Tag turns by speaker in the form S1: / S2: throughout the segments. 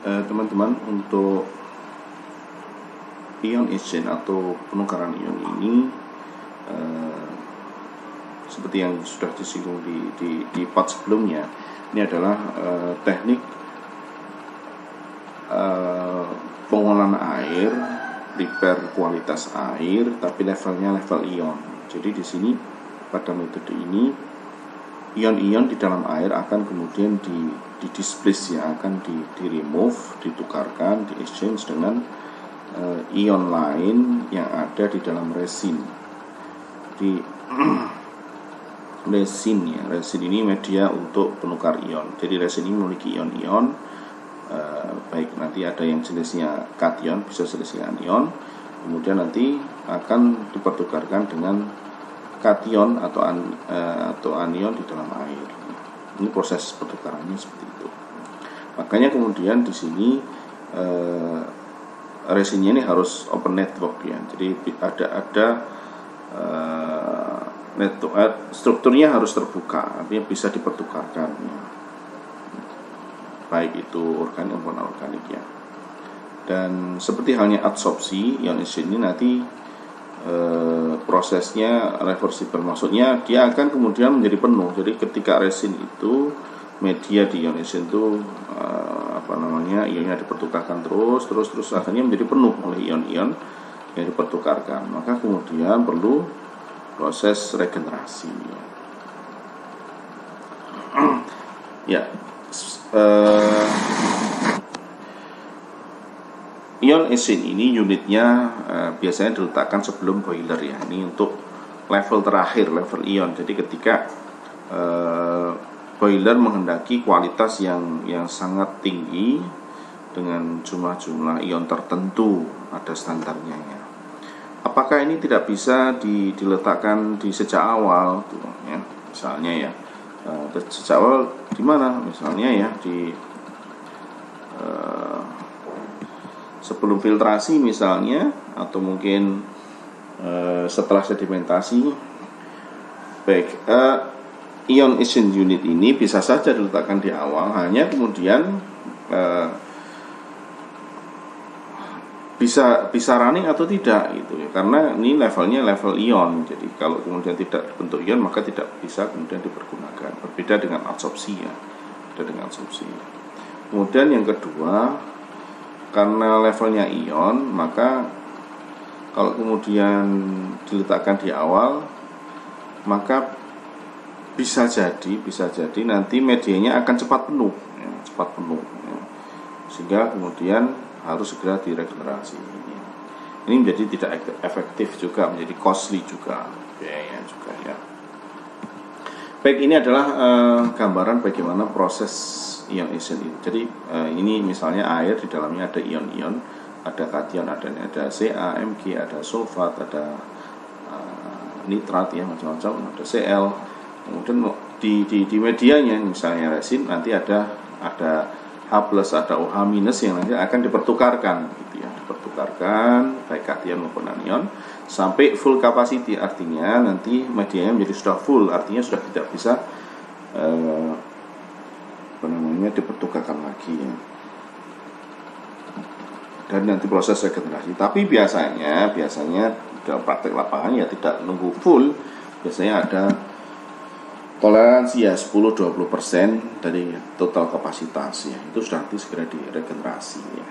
S1: teman-teman, untuk ion exchange atau penukaran ion ini seperti yang sudah disinggung di part sebelumnya, ini adalah teknik pengolahan air, repair kualitas air, tapi levelnya level ion. Jadi di sini pada metode ini ion-ion di dalam air akan kemudian di displace ya, akan di remove, ditukarkan, di exchange dengan ion lain yang ada di dalam resin. Di resin ya, resin ini media untuk penukar ion. Jadi resin ini memiliki ion-ion, baik nanti ada yang jenisnya kation, bisa jenisnya anion, kemudian nanti akan dipertukarkan dengan kation atau anion di dalam air. Ini proses pertukarannya seperti itu. Makanya kemudian di sini resinnya ini harus open network ya. Jadi ada network, strukturnya harus terbuka, artinya bisa dipertukarkan ya. Baik itu organik maupun anorganik ya. Dan seperti halnya adsorpsi, ion exchange ini nanti prosesnya reversible, maksudnya dia akan kemudian menjadi penuh. Jadi ketika resin itu, media di ion exchange itu ionnya dipertukarkan terus akhirnya menjadi penuh oleh ion-ion yang dipertukarkan, maka kemudian perlu proses regenerasi ya. Ion exchange ini unitnya biasanya diletakkan sebelum boiler ya. Ini untuk level terakhir, level ion. Jadi ketika boiler menghendaki kualitas yang sangat tinggi dengan jumlah ion tertentu, ada standarnya ya. Apakah ini tidak bisa diletakkan di sejak awal ya? Misalnya ya, sejak awal di mana? Misalnya ya di sebelum filtrasi misalnya, atau mungkin setelah sedimentasi. Baik, ion exchange unit ini bisa saja diletakkan di awal, hanya kemudian bisa running atau tidak gitu ya, karena ini levelnya level ion. Jadi kalau kemudian tidak bentuk ion, maka tidak bisa kemudian dipergunakan. Berbeda dengan adsorpsi ya, Kemudian yang kedua, karena levelnya ion, maka kalau kemudian diletakkan di awal, maka bisa jadi nanti medianya akan cepat penuh ya, sehingga kemudian harus segera diregenerasi. Ini menjadi tidak efektif juga, menjadi costly juga, biaya juga ya. Baik, ini adalah gambaran bagaimana proses ion exchange ini. Jadi ini misalnya air, di dalamnya ada ion-ion, ada kation, ada Ca, Mg, ada sulfat, ada nitrat ya, macam-macam, ada Cl. Kemudian di medianya misalnya resin, nanti ada H+, ada OH- yang nanti akan dipertukarkan gitu ya, baik kation maupun anion sampai full capacity, artinya nanti medianya menjadi sudah full, artinya sudah tidak bisa dipertukarkan lagi ya. Dan nanti proses regenerasi. Tapi biasanya dalam praktek lapangan ya tidak nunggu full, biasanya ada toleransi ya 10-20% dari total kapasitas ya, itu sudah nanti segera diregenerasi ya.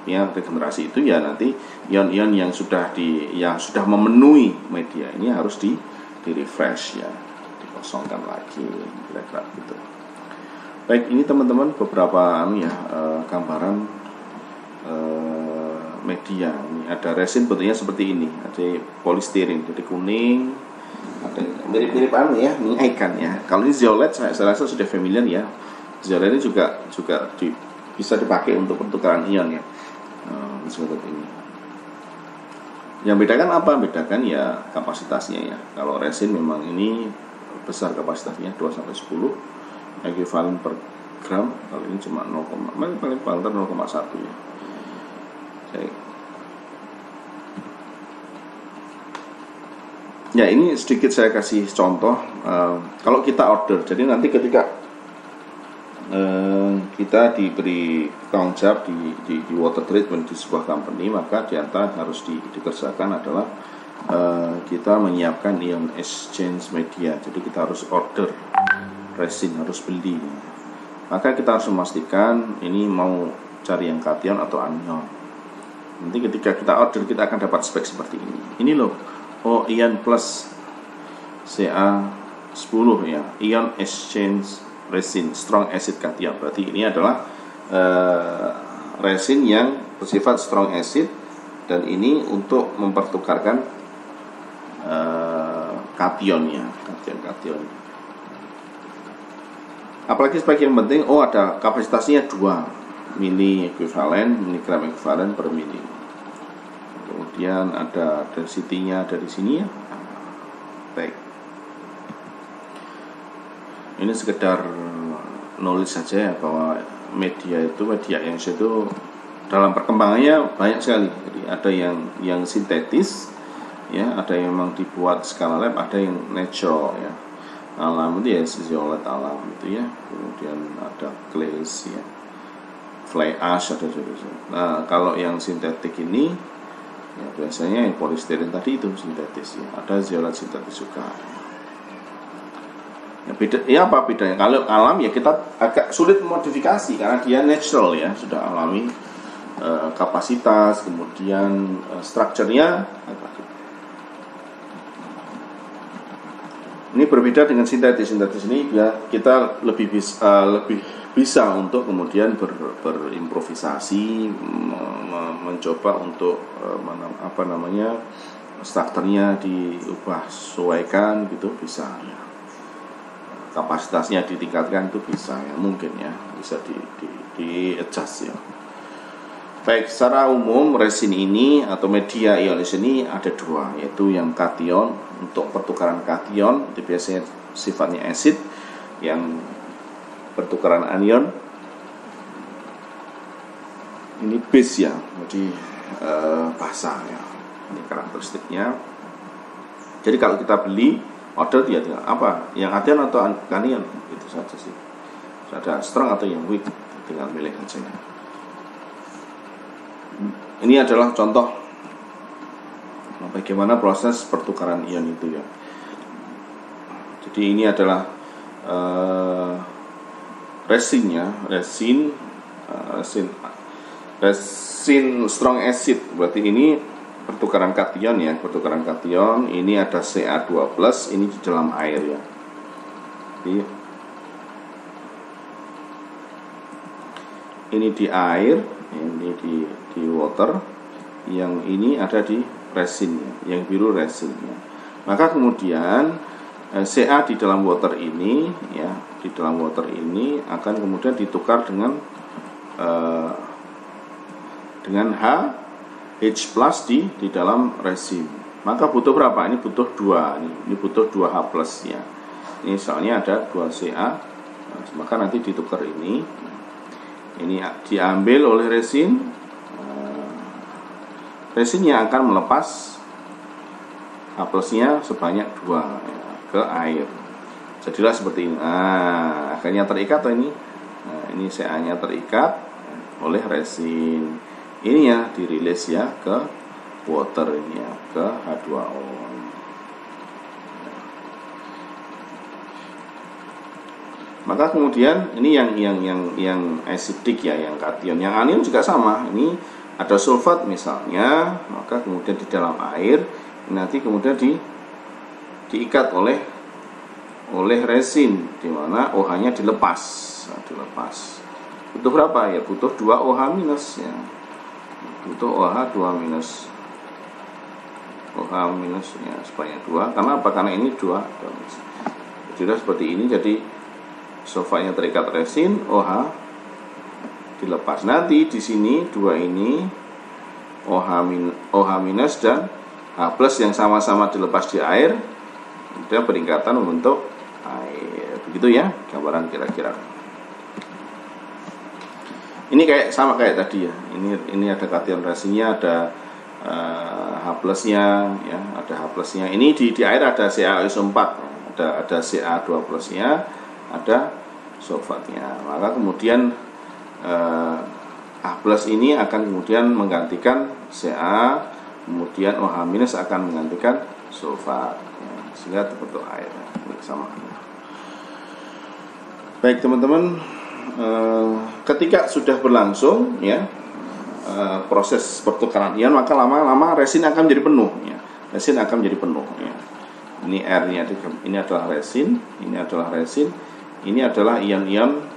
S1: Ya, regenerasi itu ya nanti ion-ion yang sudah memenuhi media ini harus di refresh ya, dikosongkan lagi kira-kira gitu. Baik, ini teman-teman beberapa gambaran media. Ini ada resin bentuknya seperti ini, ada polistirin, jadi kuning, ada mirip-mirip ya, ini ikan ya. Kalau ini zeolite saya rasa sudah familiar ya. Zeolite ini juga bisa dipakai untuk pertukaran ion ya. Seperti ini. Yang bedakan apa? Bedakan ya kapasitasnya ya. Kalau resin memang ini besar kapasitasnya, 2-10 ekuivalen per gram. Kalau ini cuma 0,1 ya. Baik. Ya, ini sedikit saya kasih contoh. Kalau kita order, jadi nanti ketika kita diberi tanggung jawab di water treatment di sebuah company, maka di antara harus dikerjakan adalah kita menyiapkan ion exchange media. Jadi kita harus order resin, harus beli. Maka kita harus memastikan ini mau cari yang kation atau anion. Nanti ketika kita order, kita akan dapat spek seperti ini. Ini loh, oh ion plus Ca10 ya, ion exchange resin strong acid cation. Berarti ini adalah resin yang bersifat strong acid, dan ini untuk mempertukarkan kationnya, kation. Apalagi spek yang penting, oh ada kapasitasnya 2 miligram ekuivalen per mili. Kemudian ada density-nya dari sini ya. Baik. Ini sekedar knowledge saja ya, bahwa media yang itu dalam perkembangannya banyak sekali. Jadi ada yang sintetis ya, ada yang memang dibuat skala lab, ada yang natural ya. Alam itu ya zeolite alam itu ya. Kemudian ada glaze ya, fly ash ada juga. Nah, kalau yang sintetik ini ya biasanya yang polistiren tadi itu sintetis ya. Ada zeolite sintetis juga. Ya, beda, ya apa bedanya? Kalau alam ya kita agak sulit modifikasi karena dia natural ya, sudah alami kapasitas, kemudian strukturnya. Ini berbeda dengan sintetis. Sintetis ini ya kita lebih bisa untuk kemudian berimprovisasi, mencoba untuk strukturnya diubah sesuaikan gitu, bisa ya. Kapasitasnya ditingkatkan itu bisa ya, mungkin ya, bisa di adjust ya. Baik, secara umum resin ini atau media ionis ini ada 2, yaitu yang kation untuk pertukaran kation itu biasanya sifatnya acid, yang pertukaran anion ini base ya, jadi basah ya, ini karakteristiknya. Jadi kalau kita beli order dia tinggal apa, yang anion atau anion, itu saja sih. Ada strong atau yang weak, tinggal milih saja. Ini adalah contoh bagaimana proses pertukaran ion itu ya. Jadi ini adalah resinnya, resin strong acid. Berarti ini pertukaran kation ya, pertukaran kation. Ini ada Ca2+, ini di dalam air ya. Jadi ini di air, ini di water, yang ini ada di resinnya, yang biru resinnya. Maka kemudian Ca di dalam water ini ya, di dalam water ini akan kemudian ditukar dengan H+ di dalam resin. Maka butuh berapa? Ini butuh 2, ini butuh 2H+ ya. Ini soalnya ada 2 Ca, maka nanti ditukar ini diambil oleh resin. Resinnya akan melepas H+-nya sebanyak 2 ya, ke air. Jadilah seperti ini. Nah, akhirnya terikat atau ini. Nah, ini Ca-nya terikat oleh resin. Ini ya dirilis ya ke water ini ya, ke H2O. Maka kemudian ini yang acidic ya, yang kation. Yang anion juga sama. Ini ada sulfat misalnya, maka kemudian di dalam air nanti kemudian diikat oleh resin, di mana OH-nya dilepas. Butuh berapa ya? Butuh 2 OH- ya. Butuh OH 2-. OH- ya sebanyak 2. Karena apa? Karena ini 2. Jadi seperti ini. Jadi sulfatnya terikat resin, OH dilepas. Nanti di sini 2 ini OH- dan H+ yang sama-sama dilepas di air, kemudian beringkatan membentuk air. Begitu ya gambaran kira-kira. Ini sama kayak tadi ya. Ini ada kation resinnya, ada H+-nya ya, ada H+-nya. Ini di air ada CaSO4, ada Ca2+-nya, ada sulfatnya. Maka kemudian H+ ini akan kemudian menggantikan Ca, kemudian OH- akan menggantikan sulfat, ya, sehingga terbentuk air sama. Baik teman-teman, ketika sudah berlangsung ya proses pertukaran ion, maka lama-lama resin akan menjadi penuh ya. Resin akan menjadi penuh ya. Ini R, ini adalah resin, ini adalah resin, ini adalah ion-ion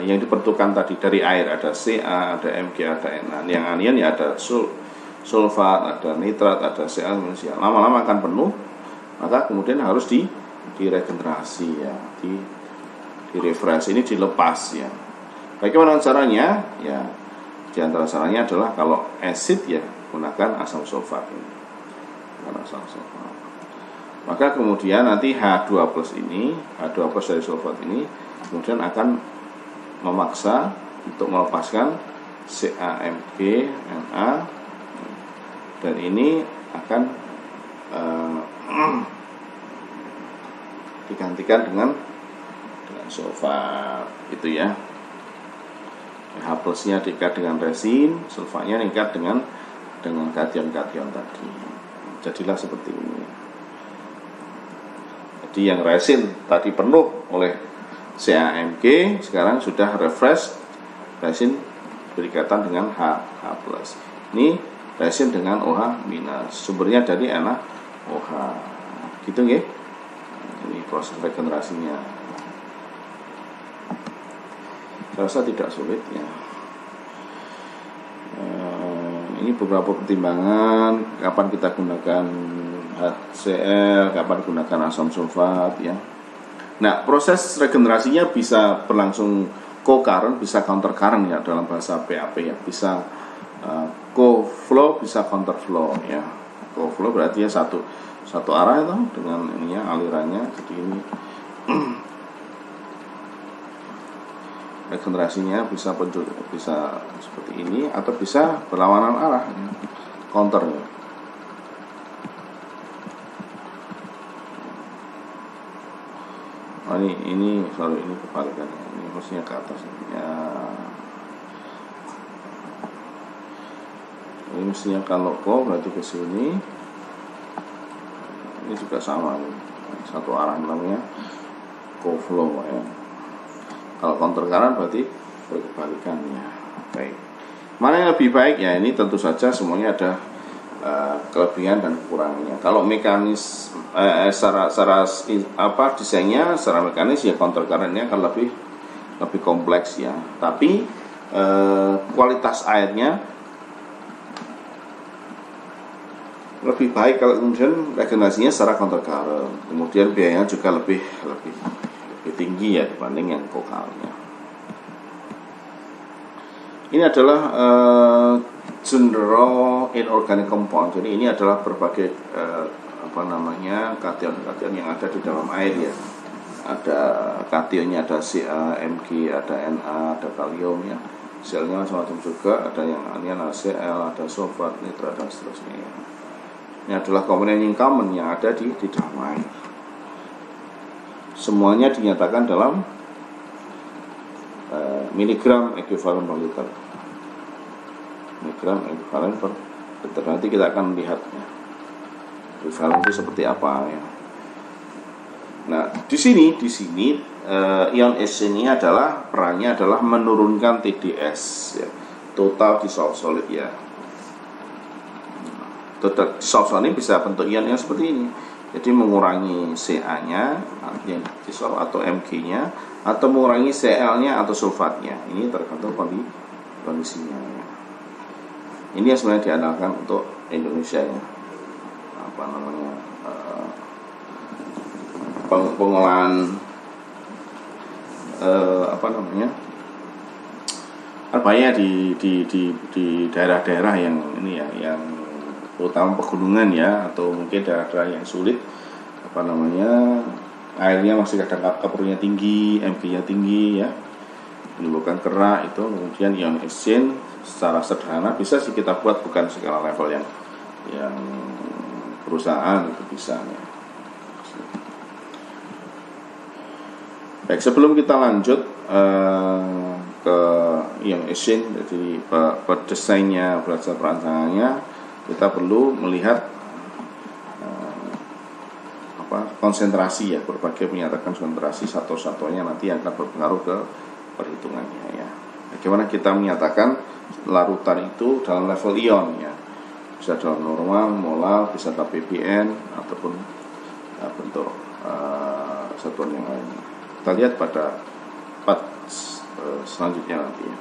S1: yang dipertukarkan tadi dari air, ada Ca, ada Mg, ada Na. Yang anion ya ada sulfat, ada nitrat, ada Ca-. Lama-lama akan penuh, maka kemudian harus diregenerasi ya, di-refresh, ini dilepas ya. Bagaimana caranya? Ya, di antara caranya adalah kalau acid ya gunakan asam sulfat ini. Asam sulfat. Maka kemudian nanti H2+ ini, H2+ dari sulfat ini kemudian akan memaksa untuk melepaskan CaMg Na, dan ini akan digantikan dengan sulfat itu ya. H+-nya diikat dengan resin, sulfatnya diikat dengan kation-kation tadi. Jadilah seperti ini. Jadi yang resin tadi penuh oleh CaMg, sekarang sudah refresh, resin berikatan dengan H+. Ini resin dengan OH-, sumbernya dari NaOH. Gitu nggih. Ini proses regenerasinya. Saya rasa tidak sulit ya. Ini beberapa pertimbangan kapan kita gunakan HCl, kapan gunakan asam sulfat ya. Nah, proses regenerasinya bisa berlangsung co-current, bisa counter current ya dalam bahasa PAP ya. Bisa co-flow, bisa counter flow ya. Co-flow berarti ya satu arah itu dengan ininya alirannya. Jadi ini regenerasinya bisa seperti ini atau bisa berlawanan arah ya. Counter ya. Oh, ini kebalikannya, ini harusnya ke atas ya. Ini mestinya kalau berarti ke sini. Ini juga sama nih. Satu arah namanya co-flow ya. Kalau counter current berarti berkebalikannya. Baik. Mana yang lebih baik ya, ini tentu saja semuanya ada kelebihan dan kekurangannya. Kalau mekanis secara desainnya secara mekanis ya counter currentnya akan lebih kompleks ya. Tapi kualitas airnya lebih baik kalau kemudian regenerasinya secara counter current. Kemudian biayanya juga lebih tinggi ya dibanding yang kokalnya. Ini adalah general inorganic compound. Jadi ini adalah berbagai kation yang ada di dalam air ya. Ada kationnya, ada Ca, Mg, ada Na, ada kalium ya. Selnya macam-macam juga, ada yang anion, Cl, ada sulfat, nitrat dan seterusnya ya. Ini adalah komponen yang common yang ada di dalam air. Semuanya dinyatakan dalam miligram ekuivalen per liter. Miligram ekuivalen per liter. Nanti kita akan melihatnya. Ekuivalen itu seperti apa ya. Nah, di sini ion S ini adalah perannya adalah menurunkan TDS ya. Total dissolved solid ya. Total dissolved solid ini bisa bentuk ion yang seperti ini. Jadi mengurangi Ca-nya yang dissolve atau Mg-nya, atau mengurangi Cl-nya atau sulfatnya. Ini tergantung kondisinya ya. Ini yang sebenarnya diandalkan untuk Indonesia ya. Pengolahan di daerah-daerah yang ini ya, yang terutama pegunungan ya, atau mungkin daerah-daerah yang sulit airnya masih kadang kapurnya tinggi, Mg-nya tinggi ya, menimbulkan kerak. Itu kemudian ion exchange secara sederhana bisa sih kita buat, bukan skala level yang perusahaan itu bisa ya. Baik, sebelum kita lanjut ke yang isin, jadi desainnya, belajar perancangannya, kita perlu melihat konsentrasi ya, berbagai menyatakan konsentrasi satu-satunya nanti akan berpengaruh ke perhitungannya ya. Bagaimana kita menyatakan larutan itu dalam level ion ya, bisa dalam normal, molar, bisa dalam ppm ataupun bentuk satuan yang lain. Kita lihat pada part selanjutnya nanti ya.